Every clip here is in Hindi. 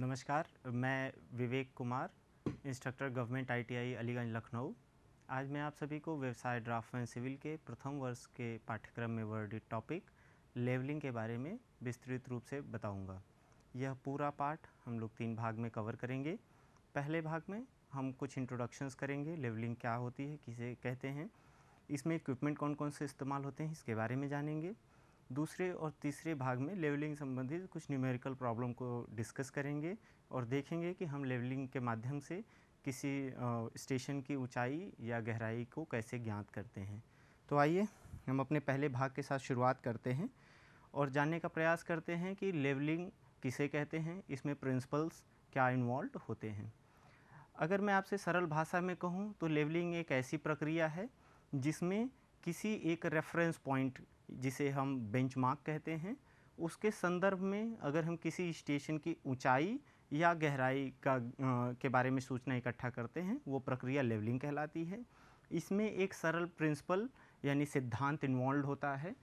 नमस्कार, मैं Vivek Kumar, instructor government ITI Aliganj Lucknow. आज मैं आप सभी को व्यवसाय ड्राफ्टमैन सिविल के प्रथम वर्ष के पाठ्यक्रम में वर्णित टॉपिक लेवलिंग के बारे में विस्तृत रूप से बताऊंगा। यह पूरा पाठ हम लोग 3 भाग में कवर करेंगे। पहले भाग में हम कुछ इंट्रोडक्शंस करेंगे, लेवलिंग क्या होती है, किसे कहते हैं, इसमें इक्विपमेंट कौन कौन से इस्तेमाल होते हैं, इसके बारे में जानेंगे। दूसरे और तीसरे भाग में लेवलिंग संबंधित कुछ न्यूमेरिकल प्रॉब्लम को डिस्कस करेंगे और देखेंगे कि हम लेवलिंग के माध्यम से किसी स्टेशन की ऊंचाई या गहराई को कैसे ज्ञात करते हैं। तो आइए हम अपने पहले भाग के साथ शुरुआत करते हैं और जानने का प्रयास करते हैं कि लेवलिंग किसे कहते हैं, इसमें प्रिंसिपल्स क्या इन्वॉल्व होते हैं। अगर मैं आपसे सरल भाषा में कहूँ तो लेवलिंग एक ऐसी प्रक्रिया है जिसमें किसी एक रेफरेंस पॉइंट, जिसे हम बेंचमार्क कहते हैं, उसके संदर्भ में अगर हम किसी स्टेशन की ऊंचाई या गहराई के बारे में सूचना इकट्ठा करते हैं, वो प्रक्रिया लेवलिंग कहलाती है। इसमें एक सरल प्रिंसिपल यानी सिद्धांत इन्वॉल्व होता है।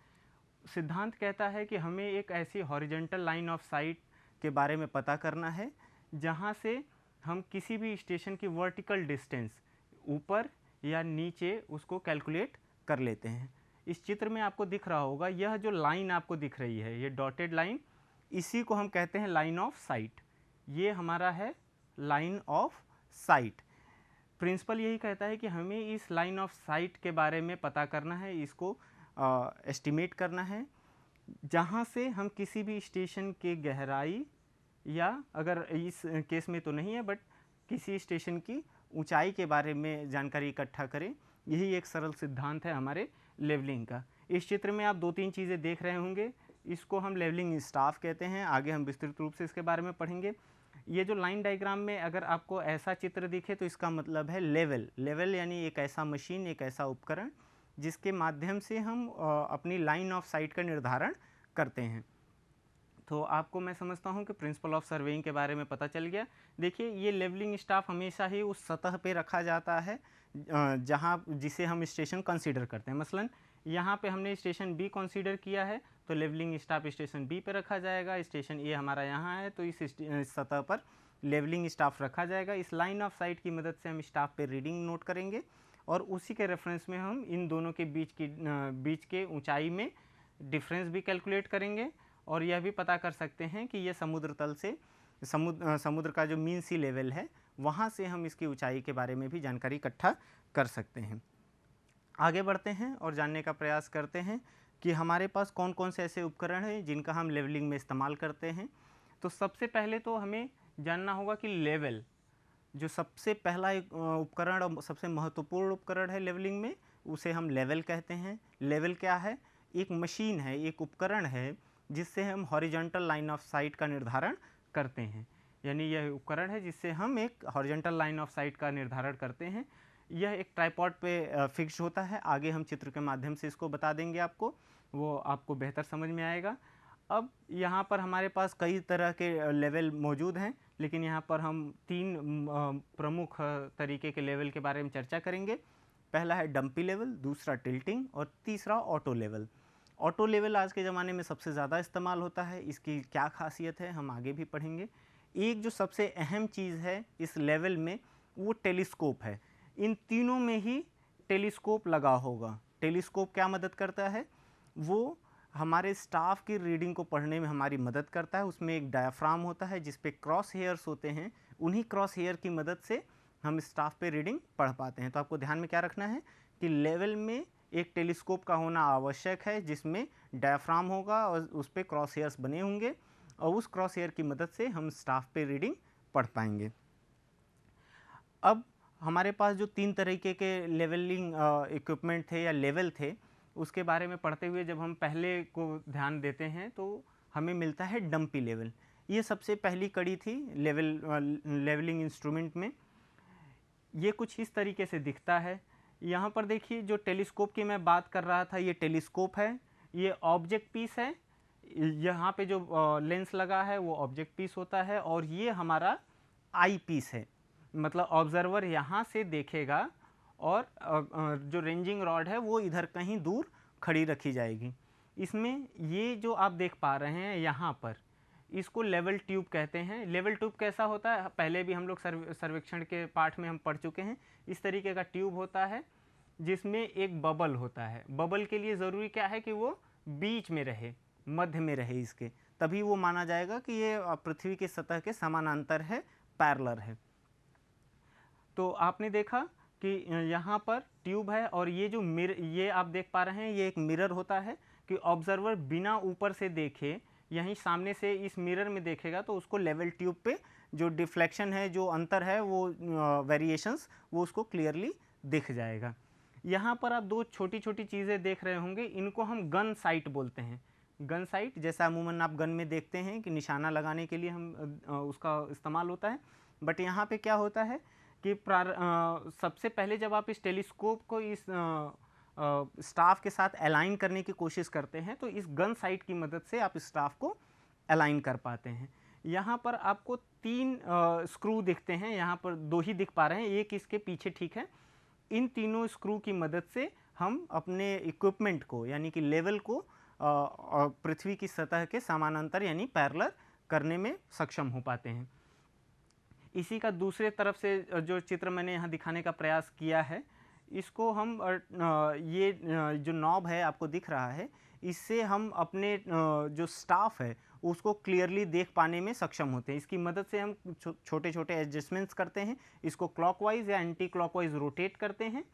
सिद्धांत कहता है कि हमें एक ऐसी हॉरिजॉन्टल लाइन ऑफ साइट के बारे में पता करना है जहाँ से हम किसी भी स्टेशन की वर्टिकल डिस्टेंस ऊपर या नीचे उसको कैलकुलेट कर लेते हैं। इस चित्र में आपको दिख रहा होगा, यह जो लाइन आपको दिख रही है, ये डॉटेड लाइन, इसी को हम कहते हैं लाइन ऑफ साइट। ये हमारा है लाइन ऑफ साइट। प्रिंसिपल यही कहता है कि हमें इस लाइन ऑफ साइट के बारे में पता करना है, इसको एस्टिमेट करना है, जहाँ से हम किसी भी स्टेशन के गहराई या अगर इस केस में तो नहीं है बट किसी स्टेशन की ऊंचाई के बारे में जानकारी इकट्ठा करें। यही एक सरल सिद्धांत है हमारे लेवलिंग का। इस चित्र में आप 2-3 चीज़ें देख रहे होंगे, इसको हम लेवलिंग स्टाफ कहते हैं। आगे हम विस्तृत रूप से इसके बारे में पढ़ेंगे। ये जो लाइन डायग्राम में अगर आपको ऐसा चित्र दिखे तो इसका मतलब है लेवल यानी एक ऐसा मशीन, एक ऐसा उपकरण जिसके माध्यम से हम अपनी लाइन ऑफ साइट का निर्धारण करते हैं। तो आपको मैं समझता हूँ कि प्रिंसिपल ऑफ सर्वेइंग के बारे में पता चल गया। देखिए, ये लेवलिंग स्टाफ हमेशा ही उस सतह पे रखा जाता है जहाँ जिसे हम स्टेशन कंसीडर करते हैं। मसलन यहाँ पे हमने स्टेशन बी कंसीडर किया है तो लेवलिंग स्टाफ स्टेशन बी पे रखा जाएगा। स्टेशन ए हमारा यहाँ है तो इस सतह पर लेवलिंग स्टाफ रखा जाएगा। इस लाइन ऑफ साइट की मदद से हम स्टाफ पे रीडिंग नोट करेंगे और उसी के रेफरेंस में हम इन दोनों के बीच के ऊंचाई में डिफरेंस भी कैलकुलेट करेंगे और यह भी पता कर सकते हैं कि यह समुद्र तल से समुद्र का जो मीन सी लेवल है वहाँ से हम इसकी ऊंचाई के बारे में भी जानकारी इकट्ठा कर सकते हैं। आगे बढ़ते हैं और जानने का प्रयास करते हैं कि हमारे पास कौन कौन से ऐसे उपकरण हैं जिनका हम लेवलिंग में इस्तेमाल करते हैं। तो सबसे पहले तो हमें जानना होगा कि लेवल जो सबसे पहला एक उपकरण और सबसे महत्वपूर्ण उपकरण है लेवलिंग में, उसे हम लेवल कहते हैं। लेवल क्या है? एक मशीन है, एक उपकरण है जिससे हम हॉरिजॉन्टल लाइन ऑफ साइट का निर्धारण करते हैं। यानी यह उपकरण है जिससे हम एक हॉरिजॉन्टल लाइन ऑफ साइट का निर्धारण करते हैं। यह एक ट्राइपॉड पे फिक्स होता है। आगे हम चित्र के माध्यम से इसको बता देंगे आपको, वो आपको बेहतर समझ में आएगा। अब यहाँ पर हमारे पास कई तरह के लेवल मौजूद हैं, लेकिन यहाँ पर हम 3 प्रमुख तरीके के लेवल के बारे में चर्चा करेंगे। पहला है डंपी लेवल, दूसरा टिल्टिंग और तीसरा ऑटो लेवल। ऑटो लेवल आज के ज़माने में सबसे ज़्यादा इस्तेमाल होता है। इसकी क्या खासियत है हम आगे भी पढ़ेंगे। एक जो सबसे अहम चीज़ है इस लेवल में वो टेलीस्कोप है। इन तीनों में ही टेलीस्कोप लगा होगा। टेलीस्कोप क्या मदद करता है? वो हमारे स्टाफ की रीडिंग को पढ़ने में हमारी मदद करता है। उसमें एक डायाफ्राम होता है जिस पे क्रॉस हेयर्स होते हैं, उन्हीं क्रॉस हेयर की मदद से हम स्टाफ पे रीडिंग पढ़ पाते हैं। तो आपको ध्यान में क्या रखना है कि लेवल में एक टेलीस्कोप का होना आवश्यक है जिसमें डायाफ्राम होगा और उस पर क्रॉस हेयर्स बने होंगे और उस क्रॉस हेयर की मदद से हम स्टाफ पे रीडिंग पढ़ पाएंगे। अब हमारे पास जो 3 तरीके के लेवलिंग इक्विपमेंट थे या लेवल थे, उसके बारे में पढ़ते हुए जब हम पहले को ध्यान देते हैं तो हमें मिलता है डंपी लेवल। ये सबसे पहली कड़ी थी लेवलिंग इंस्ट्रूमेंट में। ये कुछ इस तरीके से दिखता है। यहाँ पर देखिए, जो टेलीस्कोप की मैं बात कर रहा था, ये टेलीस्कोप है, ये ऑब्जेक्ट पीस है। यहाँ पे जो लेंस लगा है वो ऑब्जेक्ट पीस होता है और ये हमारा आई पीस है। मतलब ऑब्जर्वर यहाँ से देखेगा और जो रेंजिंग रॉड है वो इधर कहीं दूर खड़ी रखी जाएगी। इसमें ये जो आप देख पा रहे हैं यहाँ पर, इसको लेवल ट्यूब कहते हैं। लेवल ट्यूब कैसा होता है, पहले भी हम लोग सर्वेक्षण के पाठ में हम पढ़ चुके हैं। इस तरीके का ट्यूब होता है जिसमें एक बबल होता है। बबल के लिए ज़रूरी क्या है कि वो बीच में रहे, मध्य में रहे इसके, तभी वो माना जाएगा कि ये पृथ्वी की सतह के समानांतर है, पैरेलल है। तो आपने देखा कि यहाँ पर ट्यूब है और ये जो ये आप देख पा रहे हैं, ये एक मिरर होता है कि ऑब्जर्वर बिना ऊपर से देखे यहीं सामने से इस मिरर में देखेगा तो उसको लेवल ट्यूब पे जो डिफ्लेक्शन है, जो अंतर है, वो वेरिएशंस, वो उसको क्लियरली दिख जाएगा। यहाँ पर आप दो छोटी छोटी चीज़ें देख रहे होंगे, इनको हम गन साइट बोलते हैं। गन साइट जैसा अमूमन आप गन में देखते हैं कि निशाना लगाने के लिए हम उसका इस्तेमाल होता है, बट यहाँ पे क्या होता है कि सबसे पहले जब आप इस टेलीस्कोप को इस स्टाफ के साथ अलाइन करने की कोशिश करते हैं तो इस गन साइट की मदद से आप इस स्टाफ को अलाइन कर पाते हैं। यहाँ पर आपको 3 स्क्रू दिखते हैं, यहाँ पर 2 ही दिख पा रहे हैं, एक इसके पीछे ठीक है। इन तीनों स्क्रू की मदद से हम अपने इक्विपमेंट को यानी कि लेवल को पृथ्वी की सतह के समानांतर यानी पैरेलल करने में सक्षम हो पाते हैं। इसी का दूसरे तरफ से जो चित्र मैंने यहाँ दिखाने का प्रयास किया है, इसको हम ये जो नॉब है आपको दिख रहा है, इससे हम अपने जो स्टाफ है उसको क्लियरली देख पाने में सक्षम होते हैं। इसकी मदद से हम छोटे छोटे एडजस्टमेंट्स करते हैं, इसको क्लॉकवाइज या एंटी क्लॉकवाइज रोटेट करते हैं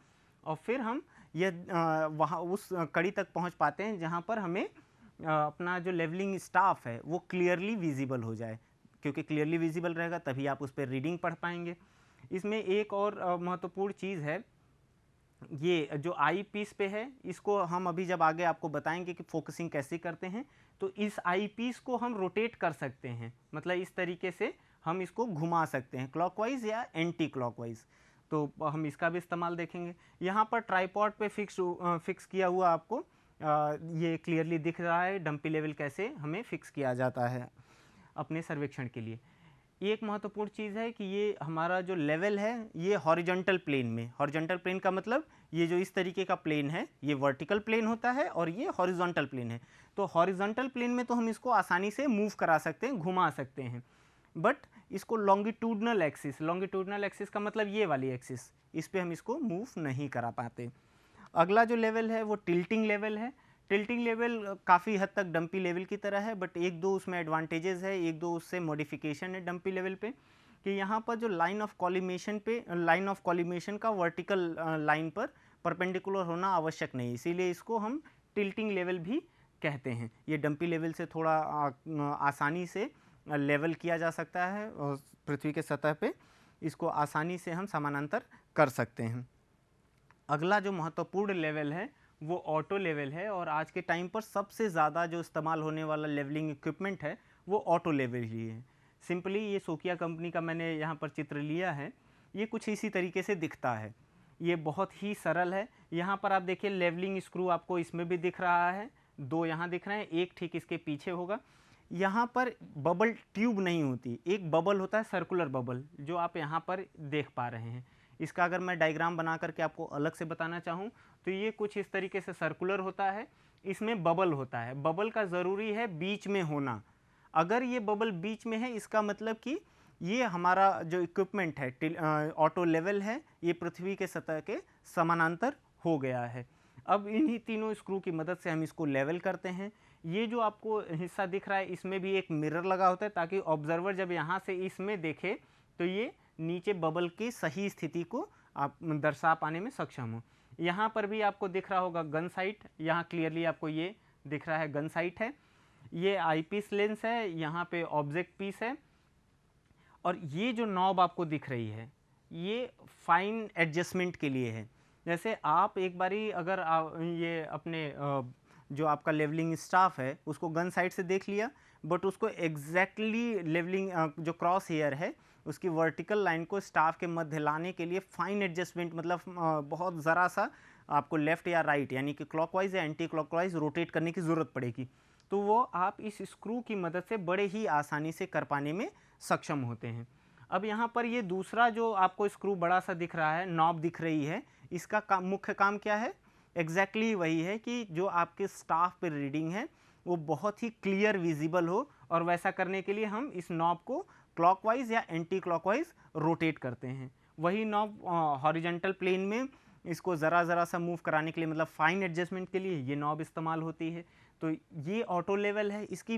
और फिर हम यह वहाँ उस कड़ी तक पहुँच पाते हैं जहाँ पर हमें अपना जो लेवलिंग स्टाफ है वो क्लियरली विजिबल हो जाए, क्योंकि क्लियरली विजिबल रहेगा तभी आप उस पर रीडिंग पढ़ पाएंगे। इसमें एक और महत्वपूर्ण चीज़ है, ये जो आई पीस पे है, इसको हम अभी जब आगे आपको बताएंगे कि फोकसिंग कैसे करते हैं, तो इस आई पीस को हम रोटेट कर सकते हैं, मतलब इस तरीके से हम इसको घुमा सकते हैं क्लॉकवाइज या एंटी क्लॉकवाइज, तो हम इसका भी इस्तेमाल देखेंगे। यहाँ पर ट्राइपॉड पे फिक्स किया हुआ आपको ये क्लियरली दिख रहा है डंपी लेवल कैसे हमें फिक्स किया जाता है अपने सर्वेक्षण के लिए। एक महत्वपूर्ण चीज़ है कि ये हमारा जो लेवल है ये हॉरिजॉन्टल प्लेन में, हॉरिजॉन्टल प्लेन का मतलब ये जो इस तरीके का प्लेन है ये वर्टिकल प्लेन होता है और ये हॉरिजॉन्टल प्लेन है। तो हॉरिजॉन्टल प्लेन में तो हम इसको आसानी से मूव करा सकते हैं, घुमा सकते हैं, बट इसको लॉन्गिट्यूडनल एक्सिस, लॉन्गिट्यूडनल एक्सिस का मतलब ये वाली एक्सिस, इस पर हम इसको मूव नहीं करा पाते। अगला जो लेवल है वो टिल्टिंग लेवल है। टिल्टिंग लेवल काफ़ी हद तक डंपी लेवल की तरह है, बट एक दो उसमें एडवांटेजेस है, एक दो उससे मॉडिफिकेशन है डंपी लेवल पे, कि यहाँ पर जो लाइन ऑफ कॉलिमेशन का वर्टिकल लाइन पर परपेंडिकुलर होना आवश्यक नहीं, इसीलिए इसको हम टिल्टिंग लेवल भी कहते हैं। ये डंपी लेवल से थोड़ा आसानी से लेवल किया जा सकता है और पृथ्वी के सतह पे इसको आसानी से हम समानांतर कर सकते हैं। अगला जो महत्वपूर्ण लेवल है वो ऑटो लेवल है, और आज के टाइम पर सबसे ज़्यादा जो इस्तेमाल होने वाला लेवलिंग इक्विपमेंट है वो ऑटो लेवल ही है। सिंपली ये सोकिया कंपनी का मैंने यहाँ पर चित्र लिया है, ये कुछ इसी तरीके से दिखता है, ये बहुत ही सरल है। यहाँ पर आप देखिए लेवलिंग स्क्रू आपको इसमें भी दिख रहा है, 2 यहाँ दिख रहे हैं, एक ठीक इसके पीछे होगा। यहाँ पर बबल ट्यूब नहीं होती, एक बबल होता है सर्कुलर बबल, जो आप यहाँ पर देख पा रहे हैं। इसका अगर मैं डायग्राम बना करके आपको अलग से बताना चाहूँ तो ये कुछ इस तरीके से सर्कुलर होता है, इसमें बबल होता है। बबल का ज़रूरी है बीच में होना, अगर ये बबल बीच में है इसका मतलब कि ये हमारा जो इक्विपमेंट है ऑटो लेवल है ये पृथ्वी के सतह के समानांतर हो गया है। अब इन्हीं तीनों स्क्रू की मदद से हम इसको लेवल करते हैं। ये जो आपको हिस्सा दिख रहा है इसमें भी एक मिरर लगा होता है, ताकि ऑब्जर्वर जब यहाँ से इसमें देखे तो ये नीचे बबल की सही स्थिति को आप दर्शा पाने में सक्षम हो। यहाँ पर भी आपको दिख रहा होगा गन साइट, यहाँ क्लियरली आपको ये दिख रहा है गन साइट है, ये आईपीस लेंस है, यहाँ पे ऑब्जेक्ट पीस है, और ये जो नॉब आपको दिख रही है ये फाइन एडजस्टमेंट के लिए है। जैसे आप एक बारी अगर ये अपने जो आपका लेवलिंग स्टाफ है उसको गन साइड से देख लिया, बट उसको एग्जैक्टली लेवलिंग जो क्रॉस हेयर है उसकी वर्टिकल लाइन को स्टाफ के मध्य लाने के लिए फाइन एडजस्टमेंट, मतलब बहुत ज़रा सा आपको लेफ़्ट या राइट यानी कि क्लॉकवाइज या एंटी क्लॉकवाइज रोटेट करने की ज़रूरत पड़ेगी, तो वो आप इस स्क्रू की मदद से बड़े ही आसानी से कर पाने में सक्षम होते हैं। अब यहाँ पर ये दूसरा जो आपको स्क्रू बड़ा सा दिख रहा है, नॉब दिख रही है, इसका मुख्य काम क्या है? एग्जैक्टली वही है कि जो आपके स्टाफ पर रीडिंग है वो बहुत ही क्लियर विजिबल हो, और वैसा करने के लिए हम इस नॉब को क्लॉकवाइज या एंटी क्लॉकवाइज रोटेट करते हैं। वही नॉब हॉरिजॉन्टल प्लेन में इसको ज़रा सा मूव कराने के लिए, मतलब फाइन एडजस्टमेंट के लिए ये नॉब इस्तेमाल होती है। तो ये ऑटो लेवल है। इसकी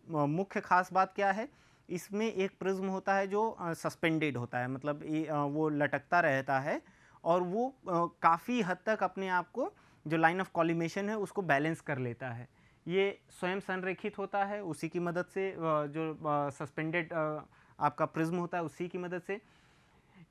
मुख्य खास बात क्या है, इसमें एक प्रिज्म होता है जो सस्पेंडेड होता है, मतलब वो लटकता रहता है, और वो काफ़ी हद तक अपने आप को जो लाइन ऑफ कॉलिमेशन है उसको बैलेंस कर लेता है। ये स्वयं संरेखित होता है, उसी की मदद से जो सस्पेंडेड आपका प्रिज्म होता है उसी की मदद से।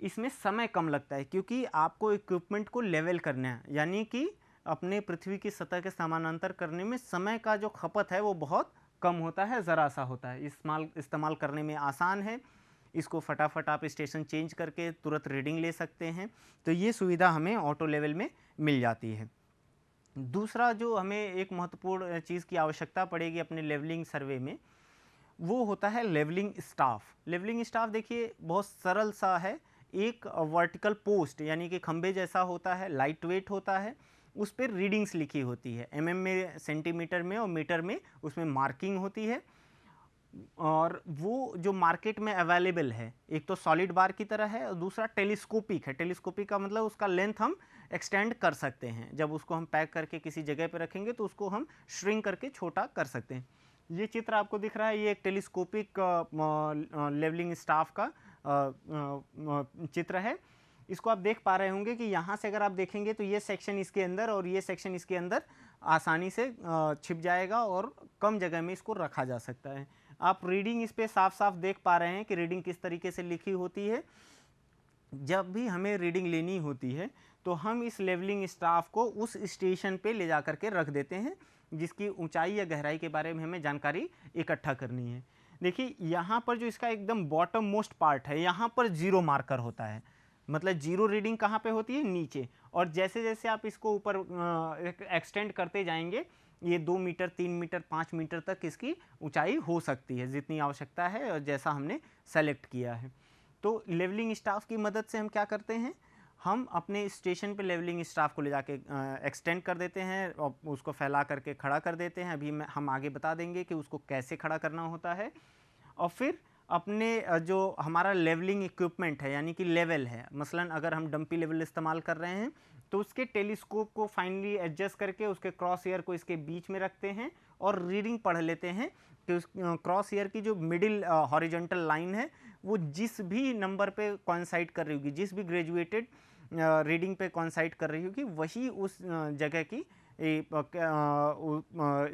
इसमें समय कम लगता है क्योंकि आपको इक्विपमेंट को लेवल करना है, यानी कि अपने पृथ्वी की सतह के समानांतर करने में समय का जो खपत है वो बहुत कम होता है, ज़रा सा होता है। इस्तेमाल करने में आसान है, इसको फटाफट आप स्टेशन चेंज करके तुरंत रीडिंग ले सकते हैं। तो ये सुविधा हमें ऑटो लेवल में मिल जाती है। दूसरा जो हमें एक महत्वपूर्ण चीज़ की आवश्यकता पड़ेगी अपने लेवलिंग सर्वे में, वो होता है लेवलिंग स्टाफ। लेवलिंग स्टाफ देखिए बहुत सरल सा है, एक वर्टिकल पोस्ट यानी कि खंबे जैसा होता है, लाइट वेट होता है, उस पर रीडिंग्स लिखी होती है, एमएम में, सेंटीमीटर में और मीटर में उसमें मार्किंग होती है। और वो जो मार्केट में अवेलेबल है, एक तो सॉलिड बार की तरह है और दूसरा टेलीस्कोपिक है। टेलीस्कोपिक का मतलब उसका लेंथ हम एक्सटेंड कर सकते हैं, जब उसको हम पैक करके किसी जगह पर रखेंगे तो उसको हम श्रिंक करके छोटा कर सकते हैं। ये चित्र आपको दिख रहा है, ये एक टेलीस्कोपिक लेवलिंग स्टाफ का चित्र है। इसको आप देख पा रहे होंगे कि यहाँ से अगर आप देखेंगे तो ये सेक्शन इसके अंदर और ये सेक्शन इसके अंदर आसानी से छिप जाएगा और कम जगह में इसको रखा जा सकता है। आप रीडिंग इस पे साफ साफ देख पा रहे हैं कि रीडिंग किस तरीके से लिखी होती है। जब भी हमें रीडिंग लेनी होती है तो हम इस लेवलिंग स्टाफ को उस स्टेशन पे ले जा करके रख देते हैं जिसकी ऊंचाई या गहराई के बारे में हमें जानकारी इकट्ठा करनी है। देखिए यहाँ पर जो इसका एकदम बॉटम मोस्ट पार्ट है, यहाँ पर जीरो मार्कर होता है, मतलब जीरो रीडिंग कहाँ पे होती है, नीचे। और जैसे जैसे आप इसको ऊपर एक्सटेंड करते जाएंगे, ये 2 मीटर 3 मीटर 5 मीटर तक इसकी ऊंचाई हो सकती है, जितनी आवश्यकता है और जैसा हमने सेलेक्ट किया है। तो लेवलिंग स्टाफ की मदद से हम क्या करते हैं, हम अपने स्टेशन पे लेवलिंग स्टाफ को ले जाके एक्सटेंड कर देते हैं और उसको फैला करके खड़ा कर देते हैं। अभी हम आगे बता देंगे कि उसको कैसे खड़ा करना होता है। और फिर अपने जो हमारा लेवलिंग इक्विपमेंट है यानी कि लेवल है, मसलन अगर हम डंपी लेवल इस्तेमाल कर रहे हैं तो उसके टेलीस्कोप को फाइनली एडजस्ट करके उसके क्रॉस ईयर को इसके बीच में रखते हैं और रीडिंग पढ़ लेते हैं कि उस क्रॉस ईयर की जो मिडिल हॉरिजॉन्टल लाइन है वो जिस भी नंबर पे कॉइंसाइड कर रही होगी, जिस भी ग्रेजुएटेड रीडिंग पे कॉइंसाइड कर रही होगी, वही उस जगह की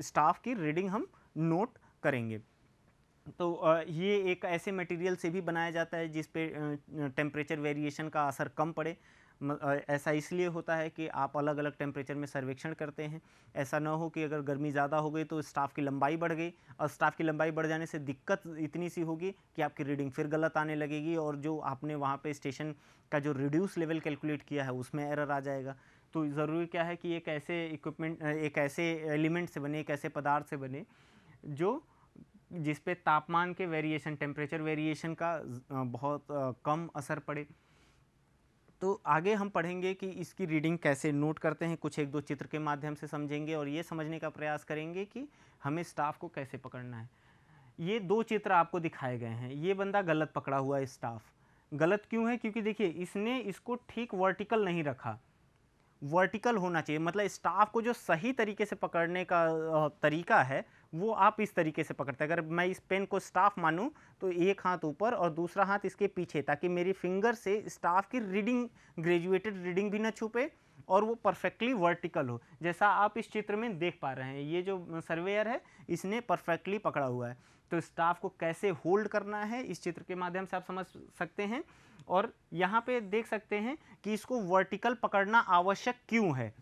स्टाफ की रीडिंग हम नोट करेंगे। तो ये एक ऐसे मटेरियल से भी बनाया जाता है जिस पे टेम्परेचर वेरिएशन का असर कम पड़े। ऐसा इसलिए होता है कि आप अलग अलग टेम्परेचर में सर्वेक्षण करते हैं। ऐसा ना हो कि अगर गर्मी ज़्यादा हो गई तो स्टाफ की लंबाई बढ़ गई, और स्टाफ की लंबाई बढ़ जाने से दिक्कत इतनी सी होगी कि आपकी रीडिंग फिर गलत आने लगेगी और जो आपने वहाँ पे स्टेशन का जो रिड्यूस लेवल कैलकुलेट किया है उसमें एरर आ जाएगा। तो ज़रूरी क्या है कि एक ऐसे इक्विपमेंट, एक ऐसे एलिमेंट से बने, एक ऐसे पदार्थ से बने जो जिस पे तापमान के वेरिएशन, टेम्परेचर वेरिएशन का बहुत कम असर पड़े। तो आगे हम पढ़ेंगे कि इसकी रीडिंग कैसे नोट करते हैं, कुछ एक दो चित्र के माध्यम से समझेंगे और ये समझने का प्रयास करेंगे कि हमें स्टाफ को कैसे पकड़ना है। ये 2 चित्र आपको दिखाए गए हैं, ये बंदा गलत पकड़ा हुआ है स्टाफ। गलत क्यों है, क्योंकि देखिए इसने इसको ठीक वर्टिकल नहीं रखा। वर्टिकल होना चाहिए, मतलब स्टाफ को जो सही तरीके से पकड़ने का तरीका है वो आप इस तरीके से पकड़ते हैं। अगर मैं इस पेन को स्टाफ मानूं तो एक हाथ ऊपर और दूसरा हाथ इसके पीछे, ताकि मेरी फिंगर से स्टाफ की रीडिंग, ग्रेजुएटेड रीडिंग भी ना छुपे और वो परफेक्टली वर्टिकल हो, जैसा आप इस चित्र में देख पा रहे हैं। ये जो सर्वेयर है इसने परफेक्टली पकड़ा हुआ है। तो स्टाफ को कैसे होल्ड करना है इस चित्र के माध्यम से आप समझ सकते हैं। और यहाँ पे देख सकते हैं कि इसको वर्टिकल पकड़ना आवश्यक क्यों है।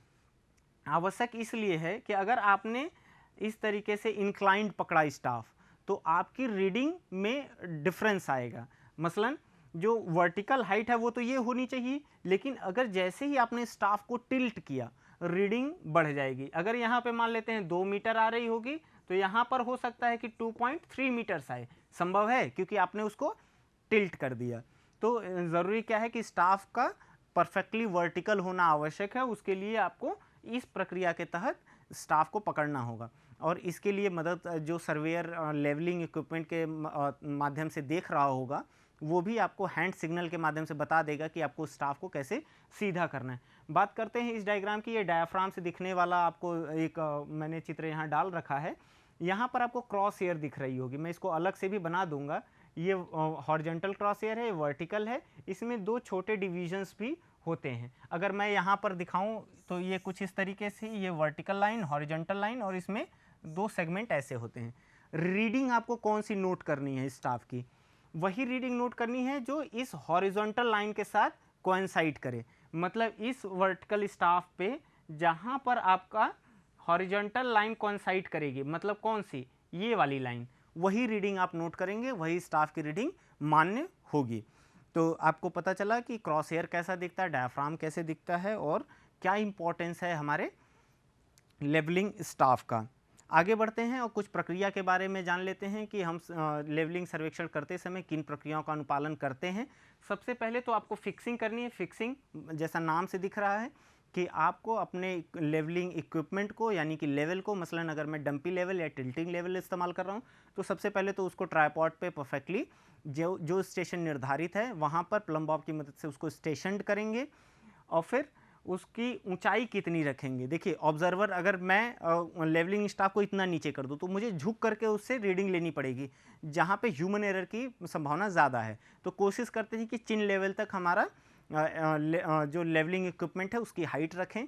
आवश्यक इसलिए है कि अगर आपने इस तरीके से इंक्लाइंड पकड़ा स्टाफ तो आपकी रीडिंग में डिफरेंस आएगा। मसलन जो वर्टिकल हाइट है वो तो ये होनी चाहिए, लेकिन अगर जैसे ही आपने स्टाफ को टिल्ट किया रीडिंग बढ़ जाएगी। अगर यहाँ पे मान लेते हैं 2 मीटर आ रही होगी तो यहाँ पर हो सकता है कि 2.3 मीटर्स आए। संभव है क्योंकि आपने उसको टिल्ट कर दिया। तो ज़रूरी क्या है कि स्टाफ का परफेक्टली वर्टिकल होना आवश्यक है। उसके लिए आपको इस प्रक्रिया के तहत स्टाफ को पकड़ना होगा। और इसके लिए मदद जो सर्वेयर लेवलिंग इक्विपमेंट के माध्यम से देख रहा होगा, वो भी आपको हैंड सिग्नल के माध्यम से बता देगा कि आपको स्टाफ को कैसे सीधा करना है। बात करते हैं इस डायग्राम की। ये डायाफ्राम से दिखने वाला आपको एक मैंने चित्र यहाँ डाल रखा है। यहाँ पर आपको क्रॉस हेयर दिख रही होगी, मैं इसको अलग से भी बना दूंगा। ये हॉरिजॉन्टल क्रॉस हेयर है, वर्टिकल है। इसमें दो छोटे डिविजन्स भी होते हैं। अगर मैं यहाँ पर दिखाऊं तो ये कुछ इस तरीके से, ये वर्टिकल लाइन, हॉरिजॉन्टल लाइन, और इसमें दो सेगमेंट ऐसे होते हैं। रीडिंग आपको कौन सी नोट करनी है स्टाफ की? वही रीडिंग नोट करनी है जो इस हॉरिजॉन्टल लाइन के साथ कोइंसाइड करे। मतलब इस वर्टिकल स्टाफ पे जहाँ पर आपका हॉरिजॉन्टल लाइन कोइंसाइड करेगी, मतलब कौन सी? ये वाली लाइन, वही रीडिंग आप नोट करेंगे, वही स्टाफ की रीडिंग मान्य होगी। तो आपको पता चला कि क्रॉस हेयर कैसा दिखता है, डायाफ्राम कैसे दिखता है, और क्या इंपॉर्टेंस है हमारे लेवलिंग स्टाफ का। आगे बढ़ते हैं और कुछ प्रक्रिया के बारे में जान लेते हैं कि हम लेवलिंग सर्वेक्षण करते समय किन प्रक्रियाओं का अनुपालन करते हैं। सबसे पहले तो आपको फिक्सिंग करनी है। फिक्सिंग जैसा नाम से दिख रहा है कि आपको अपने लेवलिंग इक्विपमेंट को, यानी कि लेवल को, मसलन अगर मैं डंपी लेवल या टिल्टिंग लेवल इस्तेमाल कर रहा हूँ, तो सबसे पहले तो उसको ट्राइपॉड पे परफेक्टली जो स्टेशन निर्धारित है वहाँ पर प्लम बॉब की मदद से उसको स्टेशन करेंगे, और फिर उसकी ऊंचाई कितनी रखेंगे। देखिए ऑब्जर्वर, अगर मैं लेवलिंग स्टाफ को इतना नीचे कर दूं तो मुझे झुक करके उससे रीडिंग लेनी पड़ेगी, जहां पे ह्यूमन एरर की संभावना ज़्यादा है। तो कोशिश करते हैं कि चिन लेवल तक हमारा जो लेवलिंग इक्विपमेंट है उसकी हाइट रखें।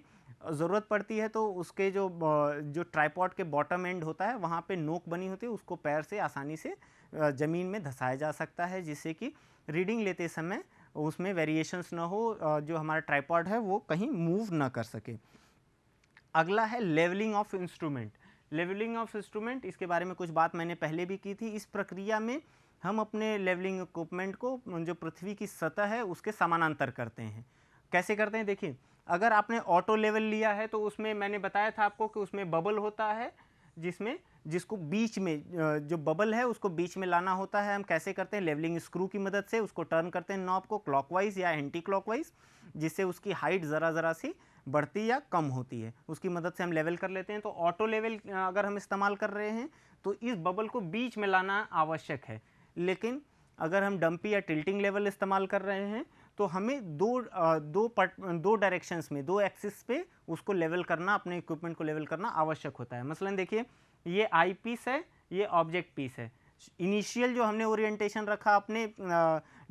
ज़रूरत पड़ती है तो उसके जो ट्राइपॉड के बॉटम एंड होता है वहाँ पे नोक बनी होती है, उसको पैर से आसानी से ज़मीन में धंसाया जा सकता है, जिससे कि रीडिंग लेते समय उसमें वेरिएशंस ना हो, जो हमारा ट्राइपॉड है वो कहीं मूव ना कर सके। अगला है levelling of instrument. Levelling of instrument, इसके बारे में कुछ बात मैंने पहले भी की थी। इस प्रक्रिया में हम अपने लेवलिंग इक्विपमेंट को जो पृथ्वी की सतह है उसके समानांतर करते हैं। कैसे करते हैं? देखिए, अगर आपने ऑटो लेवल लिया है तो उसमें मैंने बताया था आपको कि उसमें बबल होता है, जिसको बीच में जो बबल है उसको बीच में लाना होता है। हम कैसे करते हैं? लेवलिंग स्क्रू की मदद से उसको टर्न करते हैं नॉब को क्लॉकवाइज या एंटी क्लॉकवाइज, जिससे उसकी हाइट ज़रा सी बढ़ती या कम होती है। उसकी मदद से हम लेवल कर लेते हैं। तो ऑटो लेवल अगर हम इस्तेमाल कर रहे हैं तो इस बबल को बीच में लाना आवश्यक है। लेकिन अगर हम डंपी या टिल्टिंग लेवल इस्तेमाल कर रहे हैं तो हमें दो डायरेक्शंस में, दो एक्सिस पे उसको लेवल करना, अपने इक्विपमेंट को लेवल करना आवश्यक होता है। मसलन देखिए, ये आई पीस है, ये ऑब्जेक्ट पीस है। इनिशियल जो हमने ओरिएंटेशन रखा अपने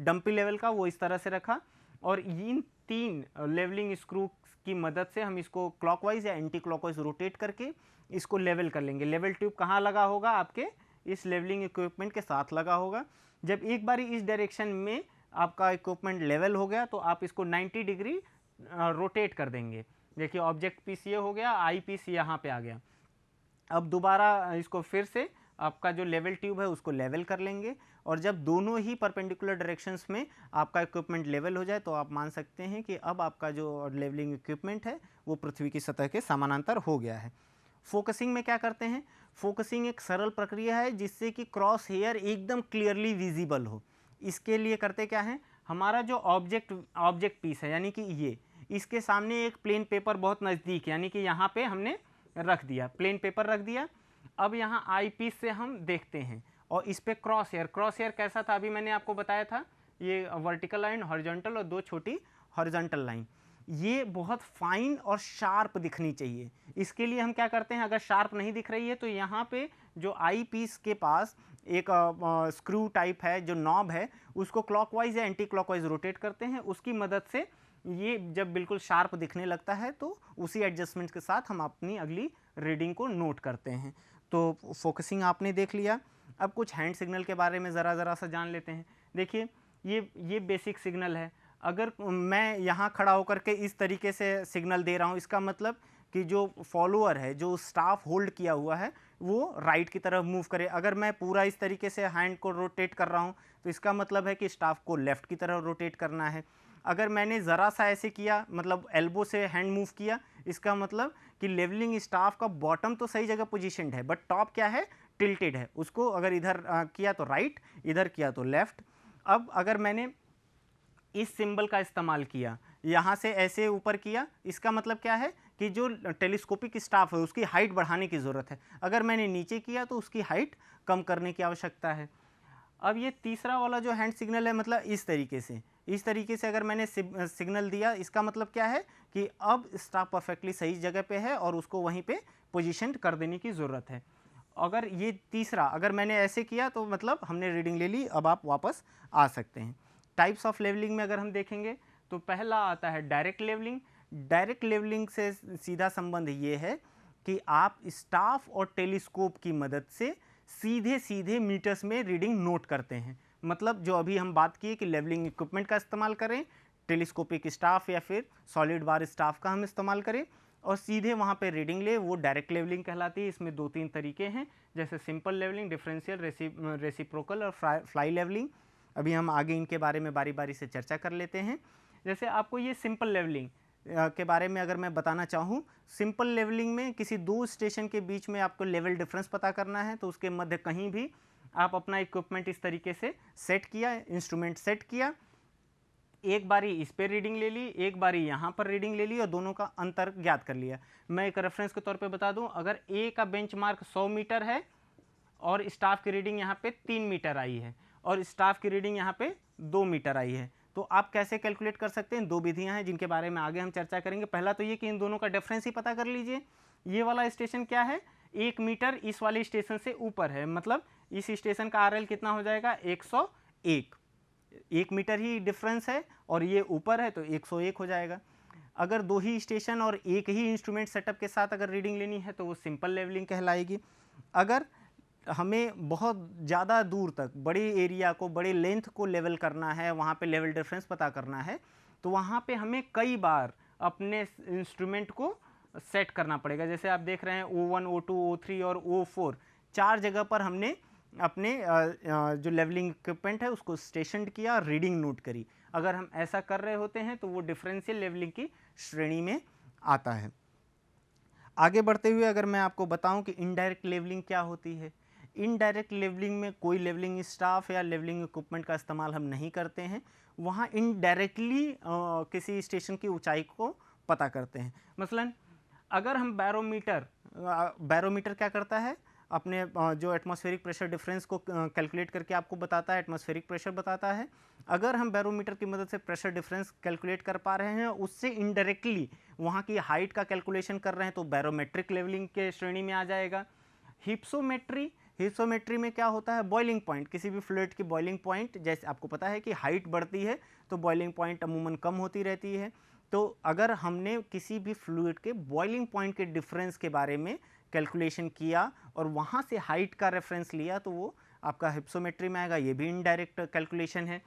डंपी लेवल का, वो इस तरह से रखा, और इन तीन लेवलिंग स्क्रू की मदद से हम इसको क्लॉकवाइज या एंटी क्लॉकवाइज रोटेट करके इसको लेवल कर लेंगे। लेवल ट्यूब कहाँ लगा होगा? आपके इस लेवलिंग इक्विपमेंट के साथ लगा होगा। जब एक बार इस डायरेक्शन में आपका इक्विपमेंट लेवल हो गया तो आप इसको 90 डिग्री रोटेट कर देंगे। देखिए ऑब्जेक्ट पीस ये हो गया, आई पीस यहाँ पे आ गया। अब दोबारा इसको फिर से आपका जो लेवल ट्यूब है उसको लेवल कर लेंगे, और जब दोनों ही परपेंडिकुलर डायरेक्शंस में आपका इक्विपमेंट लेवल हो जाए तो आप मान सकते हैं कि अब आपका जो लेवलिंग इक्विपमेंट है वो पृथ्वी की सतह के समानांतर हो गया है। फोकसिंग में क्या करते हैं? फोकसिंग एक सरल प्रक्रिया है जिससे कि क्रॉस हेयर एकदम क्लियरली विजिबल हो। इसके लिए करते क्या है? हमारा जो ऑब्जेक्ट पीस है, यानी कि ये, इसके सामने एक प्लेन पेपर बहुत नज़दीक, यानी कि यहाँ पे हमने रख दिया, प्लेन पेपर रख दिया। अब यहाँ आई पीस से हम देखते हैं और इस पे क्रॉस हेयर कैसा था? अभी मैंने आपको बताया था, ये वर्टिकल लाइन, हॉरिजॉन्टल, और दो छोटी हॉरिजॉन्टल लाइन। ये बहुत फाइन और शार्प दिखनी चाहिए। इसके लिए हम क्या करते हैं? अगर शार्प नहीं दिख रही है तो यहाँ पे जो आई पीस के पास एक स्क्रू टाइप है, जो नॉब है, उसको क्लॉकवाइज या एंटी क्लॉकवाइज रोटेट करते हैं। उसकी मदद से ये जब बिल्कुल शार्प दिखने लगता है तो उसी एडजस्टमेंट के साथ हम अपनी अगली रीडिंग को नोट करते हैं। तो फोकसिंग आपने देख लिया। अब कुछ हैंड सिग्नल के बारे में ज़रा सा जान लेते हैं। देखिए, ये बेसिक सिग्नल है। अगर मैं यहाँ खड़ा होकर के इस तरीके से सिग्नल दे रहा हूँ, इसका मतलब कि जो फॉलोअर है, जो स्टाफ होल्ड किया हुआ है, वो राइट की तरफ मूव करे। अगर मैं पूरा इस तरीके से हैंड को रोटेट कर रहा हूँ तो इसका मतलब है कि स्टाफ को लेफ़्ट की तरफ रोटेट करना है। अगर मैंने ज़रा सा ऐसे किया, मतलब एल्बो से हैंड मूव किया, इसका मतलब कि लेवलिंग स्टाफ का बॉटम तो सही जगह पोजीशनड है बट टॉप क्या है? टिल्टेड है। उसको अगर इधर किया तो राइट, इधर किया तो लेफ़्ट। अब अगर मैंने इस सिंबल का इस्तेमाल किया, यहाँ से ऐसे ऊपर किया, इसका मतलब क्या है कि जो टेलीस्कोपिक स्टाफ है उसकी हाइट बढ़ाने की ज़रूरत है, अगर मैंने नीचे किया तो उसकी हाइट कम करने की आवश्यकता है। अब ये तीसरा वाला जो हैंड सिग्नल है, मतलब इस तरीके से अगर मैंने सिग्नल दिया, इसका मतलब क्या है कि अब स्टाफ परफेक्टली सही जगह पे है और उसको वहीं पे पोजीशन कर देने की ज़रूरत है। अगर ये तीसरा अगर मैंने ऐसे किया तो मतलब हमने रीडिंग ले ली, अब आप वापस आ सकते हैं। टाइप्स ऑफ लेवलिंग में अगर हम देखेंगे तो पहला आता है डायरेक्ट लेवलिंग। डायरेक्ट लेवलिंग से सीधा संबंध ये है कि आप स्टाफ और टेलीस्कोप की मदद से सीधे सीधे मीटर्स में रीडिंग नोट करते हैं। मतलब जो अभी हम बात किए कि लेवलिंग इक्विपमेंट का इस्तेमाल करें, टेलीस्कोपिक स्टाफ या फिर सॉलिड बार स्टाफ का हम इस्तेमाल करें और सीधे वहाँ पे रीडिंग ले, वो डायरेक्ट लेवलिंग कहलाती है। इसमें 2-3 तरीके हैं, जैसे सिंपल लेवलिंग, डिफरेंशियल, रेसिप्रोकल और फ्लाई लेवलिंग। अभी हम आगे इनके बारे में बारी बारी से चर्चा कर लेते हैं। जैसे आपको ये सिंपल लेवलिंग के बारे में अगर मैं बताना चाहूँ, सिंपल लेवलिंग में किसी दो स्टेशन के बीच में आपको लेवल डिफरेंस पता करना है, तो उसके मध्य कहीं भी आप अपना इक्विपमेंट इस तरीके से सेट किया, इंस्ट्रूमेंट सेट किया, एक बारी इस पे रीडिंग ले ली, एक बारी यहाँ पर रीडिंग ले ली और दोनों का अंतर ज्ञात कर लिया। मैं एक रेफरेंस के तौर पे बता दूं, अगर ए का बेंचमार्क 100 मीटर है और स्टाफ की रीडिंग यहाँ पे 3 मीटर आई है और स्टाफ की रीडिंग यहाँ पे 2 मीटर आई है, तो आप कैसे कैलकुलेट कर सकते हैं? दो विधियां हैं जिनके बारे में आगे हम चर्चा करेंगे। पहला तो ये कि इन दोनों का डिफरेंस ही पता कर लीजिए। ये वाला स्टेशन क्या है, 1 मीटर इस वाले स्टेशन से ऊपर है, मतलब इस स्टेशन का RL कितना हो जाएगा, 101। 1 मीटर ही डिफरेंस है और ये ऊपर है तो 101 हो जाएगा। अगर दो ही स्टेशन और एक ही इंस्ट्रूमेंट सेटअप के साथ अगर रीडिंग लेनी है तो वो सिंपल लेवलिंग कहलाएगी। अगर हमें बहुत ज़्यादा दूर तक बड़े एरिया को, बड़े लेंथ को लेवल करना है, वहाँ पे लेवल डिफरेंस पता करना है, तो वहाँ पे हमें कई बार अपने इंस्ट्रूमेंट को सेट करना पड़ेगा। जैसे आप देख रहे हैं O1, O2, O3 और O4 4 जगह पर हमने अपने जो लेवलिंग इक्विपमेंट है उसको स्टेशन किया और रीडिंग नोट करी। अगर हम ऐसा कर रहे होते हैं तो वो डिफरेंशियल लेवलिंग की श्रेणी में आता है। आगे बढ़ते हुए अगर मैं आपको बताऊं कि इनडायरेक्ट लेवलिंग क्या होती है, इनडायरेक्ट लेवलिंग में कोई लेवलिंग स्टाफ या लेवलिंग इक्विपमेंट का इस्तेमाल हम नहीं करते हैं, वहाँ इनडायरेक्टली किसी स्टेशन की ऊंचाई को पता करते हैं। मसलन अगर हम बैरोमीटर क्या करता है, अपने जो एटमॉस्फेरिक प्रेशर डिफरेंस को कैलकुलेट करके आपको बताता है, एटमॉस्फेरिक प्रेशर बताता है। अगर हम बैरोमीटर की मदद से प्रेशर डिफरेंस कैलकुलेट कर पा रहे हैं, उससे इनडायरेक्टली वहाँ की हाइट का कैलकुलेशन कर रहे हैं, तो बैरोमेट्रिक लेवलिंग के श्रेणी में आ जाएगा। हिप्सोमेट्री में क्या होता है, बॉइलिंग पॉइंट, किसी भी फ्लूइड की बॉइलिंग पॉइंट, जैसे आपको पता है कि हाइट बढ़ती है तो बॉइलिंग पॉइंट अमूमन कम होती रहती है। तो अगर हमने किसी भी फ्लूइड के बॉइलिंग पॉइंट के डिफरेंस के बारे में कैलकुलेशन किया और वहाँ से हाइट का रेफरेंस लिया तो वो आपका हिप्सोमेट्री में आएगा। ये भी इनडायरेक्ट कैलकुलेशन है।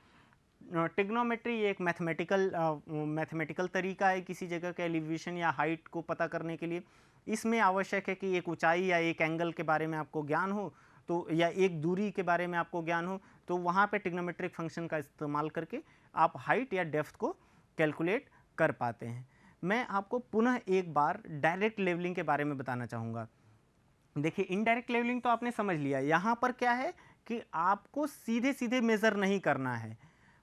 टिग्नोमेट्री ये एक मैथमेटिकल तरीका है किसी जगह के एलिवेशन या हाइट को पता करने के लिए। इसमें आवश्यक है कि एक ऊंचाई या एक एंगल के बारे में आपको ज्ञान हो, तो या एक दूरी के बारे में आपको ज्ञान हो, तो वहाँ पे टिग्नोमेट्रिक फंक्शन का इस्तेमाल करके आप हाइट या डेप्थ को कैलकुलेट कर पाते हैं। मैं आपको पुनः एक बार डायरेक्ट लेवलिंग के बारे में बताना चाहूँगा। देखिए, इनडायरेक्ट लेवलिंग तो आपने समझ लिया। यहाँ पर क्या है कि आपको सीधे सीधे मेज़र नहीं करना है,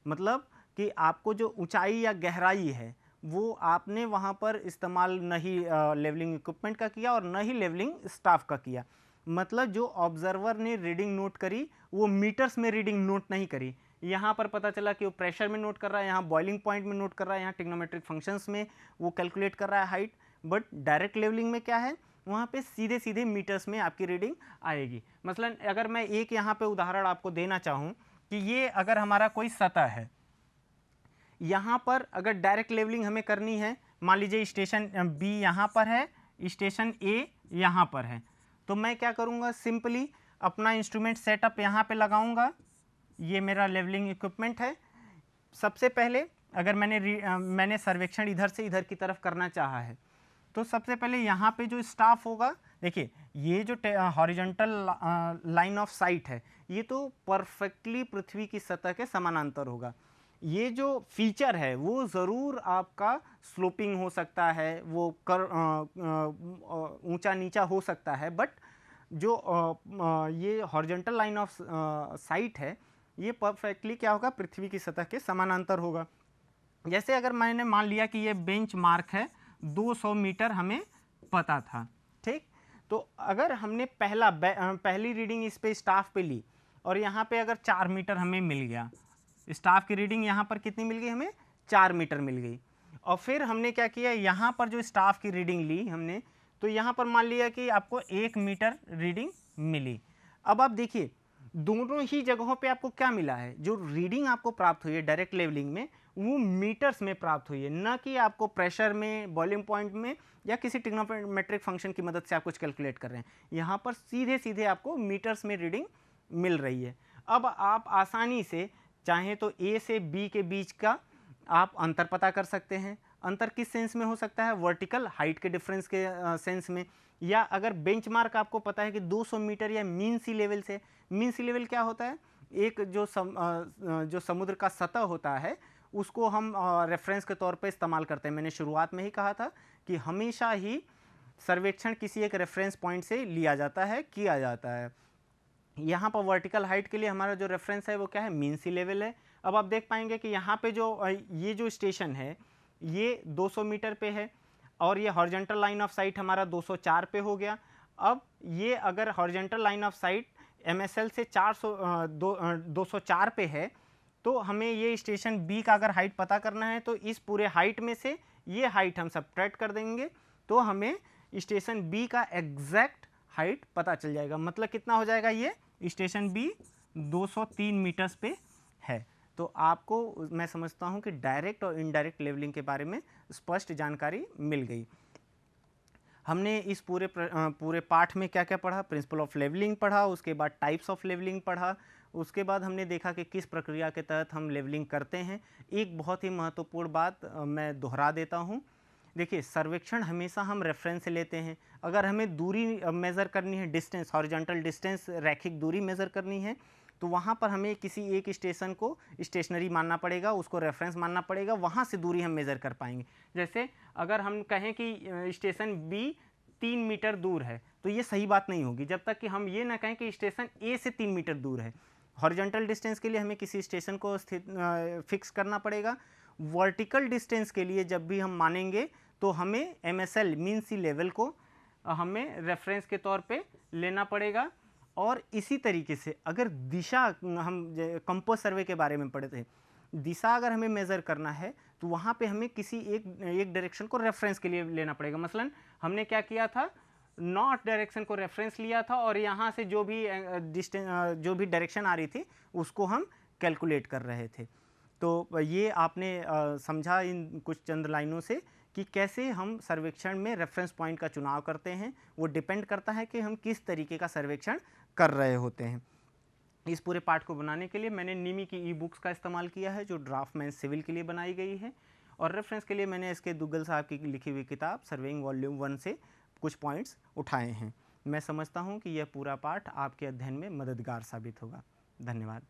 मतलब कि आपको जो ऊंचाई या गहराई है वो आपने वहाँ पर इस्तेमाल न ही लेवलिंग इक्विपमेंट का किया और न ही लेवलिंग स्टाफ का किया। मतलब जो ऑब्जर्वर ने रीडिंग नोट करी वो मीटर्स में रीडिंग नोट नहीं करी। यहाँ पर पता चला कि वो प्रेशर में नोट कर रहा है, यहाँ बॉइलिंग पॉइंट में नोट कर रहा है, यहाँ टिग्नोमेट्रिक फंक्शंस में वो कैलकुलेट कर रहा है हाइट। बट डायरेक्ट लेवलिंग में क्या है, वहाँ पे सीधे सीधे मीटर्स में आपकी रीडिंग आएगी। मसलन अगर मैं एक यहाँ पे उदाहरण आपको देना चाहूँ कि ये अगर हमारा कोई सतह है, यहाँ पर अगर डायरेक्ट लेवलिंग हमें करनी है, मान लीजिए स्टेशन B यहाँ पर है, स्टेशन A यहाँ पर है, तो मैं क्या करूँगा, सिंपली अपना इंस्ट्रूमेंट सेटअप यहाँ पे लगाऊंगा। ये मेरा लेवलिंग इक्विपमेंट है। सबसे पहले अगर मैंने सर्वेक्षण इधर से इधर की तरफ करना चाहा है, तो सबसे पहले यहाँ पे जो स्टाफ होगा, देखिए ये जो हॉरिजॉन्टल लाइन ऑफ साइट है ये तो परफेक्टली पृथ्वी की सतह के समानांतर होगा। ये जो फीचर है वो ज़रूर आपका स्लोपिंग हो सकता है, वो ऊंचा नीचा हो सकता है, बट जो ये हॉरिजॉन्टल लाइन ऑफ साइट है ये परफेक्टली क्या होगा, पृथ्वी की सतह के समानांतर होगा। जैसे अगर मैंने मान लिया कि ये बेंच मार्क है 200 मीटर हमें पता था। ठीक, तो अगर हमने पहली रीडिंग इस पे स्टाफ पे ली और यहाँ पे अगर 4 मीटर हमें मिल गया, स्टाफ की रीडिंग यहाँ पर कितनी मिल गई हमें, 4 मीटर मिल गई। और फिर हमने क्या किया, यहाँ पर जो स्टाफ की रीडिंग ली हमने, तो यहाँ पर मान लिया कि आपको 1 मीटर रीडिंग मिली। अब आप देखिए दोनों ही जगहों पे आपको क्या मिला है, जो रीडिंग आपको प्राप्त हुई है डायरेक्ट लेवलिंग में वो मीटर्स में प्राप्त हुई है, न कि आपको प्रेशर में, बॉइलिंग पॉइंट में या किसी ट्रिग्नोमेट्रिक फंक्शन की मदद से आप कुछ कैलकुलेट कर रहे हैं। यहाँ पर सीधे सीधे आपको मीटर्स में रीडिंग मिल रही है। अब आप आसानी से चाहें तो ए से बी के बीच का आप अंतर पता कर सकते हैं। अंतर किस सेंस में हो सकता है, वर्टिकल हाइट के डिफरेंस के सेंस में, या अगर बेंचमार्क आपको पता है कि 200 मीटर या मीन सी लेवल से। मीन सी लेवल क्या होता है, एक जो समुद्र का सतह होता है उसको हम रेफरेंस के तौर पे इस्तेमाल करते हैं। मैंने शुरुआत में ही कहा था कि हमेशा ही सर्वेक्षण किसी एक रेफरेंस पॉइंट से लिया जाता है, किया जाता है। यहाँ पर वर्टिकल हाइट के लिए हमारा जो रेफरेंस है वो क्या है, मीन सी लेवल है। अब आप देख पाएंगे कि यहाँ पे ये जो स्टेशन है ये 200 मीटर पे है और ये हॉरिजॉन्टल लाइन ऑफ साइट हमारा 204 पे हो गया। अब ये अगर horizontal line of site MSL से 204 पे है तो हमें ये स्टेशन बी का अगर हाइट पता करना है तो इस पूरे हाइट में से ये हाइट हम सब्ट्रैक्ट कर देंगे तो हमें स्टेशन बी का एग्जैक्ट हाइट पता चल जाएगा। मतलब कितना हो जाएगा, ये स्टेशन बी 203 मीटर्स पे है। तो आपको मैं समझता हूँ कि डायरेक्ट और इनडायरेक्ट लेवलिंग के बारे में स्पष्ट जानकारी मिल गई। हमने इस पूरे पाठ में क्या क्या पढ़ा, प्रिंसिपल ऑफ लेवलिंग पढ़ा, उसके बाद टाइप्स ऑफ लेवलिंग पढ़ा, उसके बाद हमने देखा कि किस प्रक्रिया के तहत हम लेवलिंग करते हैं। एक बहुत ही महत्वपूर्ण बात मैं दोहरा देता हूँ, देखिए सर्वेक्षण हमेशा हम रेफरेंस से लेते हैं। अगर हमें दूरी मेज़र करनी है, डिस्टेंस, हॉरिजॉन्टल डिस्टेंस, रैखिक दूरी मेज़र करनी है, तो वहाँ पर हमें किसी एक स्टेशन को स्टेशनरी मानना पड़ेगा, उसको रेफरेंस मानना पड़ेगा, वहाँ से दूरी हम मेज़र कर पाएंगे। जैसे अगर हम कहें कि स्टेशन बी 3 मीटर दूर है तो ये सही बात नहीं होगी जब तक कि हम ये ना कहें कि स्टेशन ए से 3 मीटर दूर है। हॉरिजॉन्टल डिस्टेंस के लिए हमें किसी स्टेशन को फिक्स करना पड़ेगा। वर्टिकल डिस्टेंस के लिए जब भी हम मानेंगे तो हमें MSL मीन सी लेवल को हमें रेफरेंस के तौर पे लेना पड़ेगा। और इसी तरीके से अगर दिशा, हम कंपास सर्वे के बारे में पढ़े थे, दिशा अगर हमें मेज़र करना है तो वहाँ पे हमें किसी एक डायरेक्शन को रेफरेंस के लिए लेना पड़ेगा। मसलन हमने क्या किया था, नॉर्थ डायरेक्शन को रेफरेंस लिया था और यहाँ से जो भी डायरेक्शन आ रही थी उसको हम कैलकुलेट कर रहे थे। तो ये आपने समझा इन कुछ चंद लाइनों से कि कैसे हम सर्वेक्षण में रेफरेंस पॉइंट का चुनाव करते हैं। वो डिपेंड करता है कि हम किस तरीके का सर्वेक्षण कर रहे होते हैं। इस पूरे पाठ को बनाने के लिए मैंने निमी की ई-बुक्स का इस्तेमाल किया है जो ड्राफ्टमैन सिविल के लिए बनाई गई है, और रेफरेंस के लिए मैंने इसके दुग्गल साहब की लिखी हुई किताब सर्वेइंग वॉल्यूम 1 से कुछ पॉइंट्स उठाए हैं। मैं समझता हूँ कि यह पूरा पाठ आपके अध्ययन में मददगार साबित होगा। धन्यवाद।